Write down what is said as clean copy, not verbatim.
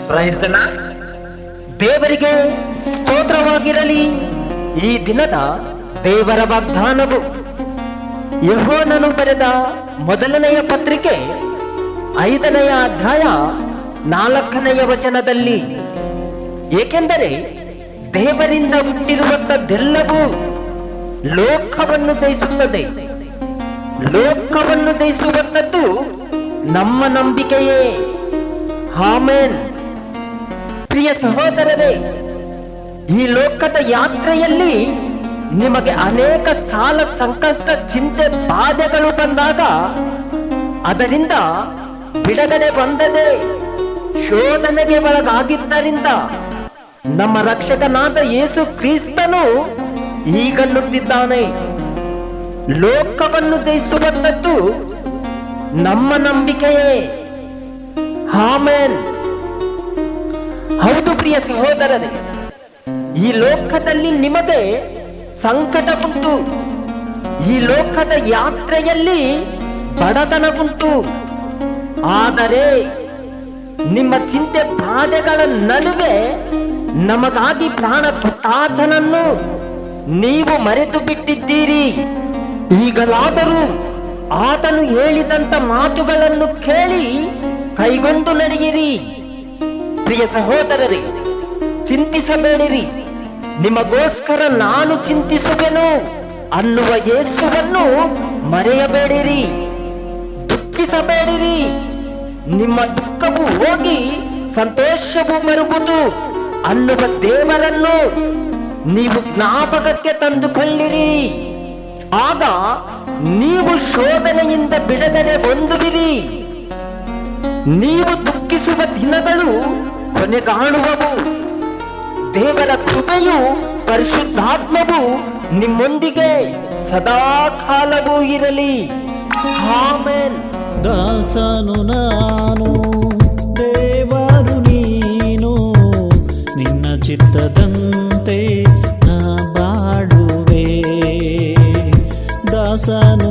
ಪ್ರಯತ್ನ ದೇವರಿಗೆ ಸ್ತೋತ್ರವಾಗಿರಲಿ. ಈ ದಿನದ ದೇವರ ವಾಗ್ದಾನವು ಯೆಹೋವನನು ಬರೆದ ಮೊದಲನೆಯ ಪತ್ರಿಕೆ 5ನೇ ಅಧ್ಯಾಯ 4ನೇ ವಚನದಲ್ಲಿ, ಏಕೆಂದರೆ ದೇವರಿಂದ ಹುಟ್ಟಿರುವಂಥದ್ದೆಲ್ಲವೂ ಲೋಕವನ್ನು ಜಯಿಸುತ್ತದೆ. ಲೋಕವನ್ನು ಜಯಿಸುವಂಥದ್ದು ನಮ್ಮ ನಂಬಿಕೆಯೇ. ಆಮೆನ್. ಪ್ರಿಯ ಸಹೋದರರೇ, ಈ ಲೋಕದ ಯಾತ್ರೆಯಲ್ಲಿ ನಿಮಗೆ ಅನೇಕ ಸಾಲ, ಸಂಕಷ್ಟ, ಚಿಂತೆ, ಬಾಧೆಗಳು ಬಂದಾಗ ಅದರಿಂದ ಬಿಡುಗಡೆ ಬಂದದೆ ಶೋಧನೆಗೆ ಒಳಗಾಗಿದ್ದರಿಂದ ನಮ್ಮ ರಕ್ಷಕನಾದ ಯೇಸು ಕ್ರಿಸ್ತನು ಈಗನ್ನುತ್ತಿದ್ದಾನೆ, ಲೋಕವನ್ನು ಜಯಿಸುವಂಥದ್ದು ನಮ್ಮ ನಂಬಿಕೆಯೇ. ಆಮೆನ್. ಹೌದು ಪ್ರಿಯ ಸಹೋದರರೇ, ಈ ಲೋಕದಲ್ಲಿ ನಿಮಗೆ ಸಂಕಟ ಉಂಟು. ಈ ಲೋಕದ ಯಾತ್ರೆಯಲ್ಲಿ ಬಡತನ ಉಂಟು. ಆದರೆ ನಿಮ್ಮ ಚಿಂತೆ ಬಾಧೆಗಳ ನಡುವೆ ನಮಗಾಗಿ ಪ್ರಾಣ ಕೊಟ್ಟಾತನನ್ನು ನೀವು ಮರೆತು ಬಿಟ್ಟಿದ್ದೀರಿ. ಈಗಲಾದರೂ ಆತನು ಹೇಳಿದಂತ ಮಾತುಗಳನ್ನು ಕೇಳಿ ಕೈಗೊಂಡು ನಡೆಯಿರಿ. ಪ್ರಿಯ ಸಹೋದರರೇ, ಚಿಂತಿಸಬೇಡಿರಿ, ನಿಮಗೋಸ್ಕರ ನಾನು ಚಿಂತಿಸುವೆನು ಅನ್ನುವ ಯೇಸುವನ್ನು ಮರೆಯಬೇಡಿರಿ. ದುಃಖಿಸಬೇಡಿರಿ, ನಿಮ್ಮ ದುಃಖವು ಹೋಗಿ ಸಂತೋಷವು ಬರುವುದು ಅನ್ನುವ ದೇವರನ್ನು ನೀವು ಜ್ಞಾಪಕಕ್ಕೆ ತಂದುಕೊಳ್ಳಿರಿ. ಆಗ ನೀವು ಶೋಧನೆಯಿಂದ ಬಿಡುಗಡೆ ಹೊಂದುವಿರಿ. ನೀವು ದುಃಖಿಸುವ ದಿನಗಳು ಕೊನೆಗಾಣುವವು. ದೇವರ ಕೃಪೆಯು, ಪರಿಶುದ್ಧಾತ್ಮವು ನಿಮ್ಮೊಂದಿಗೆ ಸದಾ ಕಾಲವೂ ಇರಲಿ. ಆಮೆನ್. ದಾಸನು ನಾನು, ದೇವರು ನೀನು, ನಿನ್ನ ಚಿತ್ತದಂತೆ ನಾ ಬಾಳುವೆ. ದಾಸನು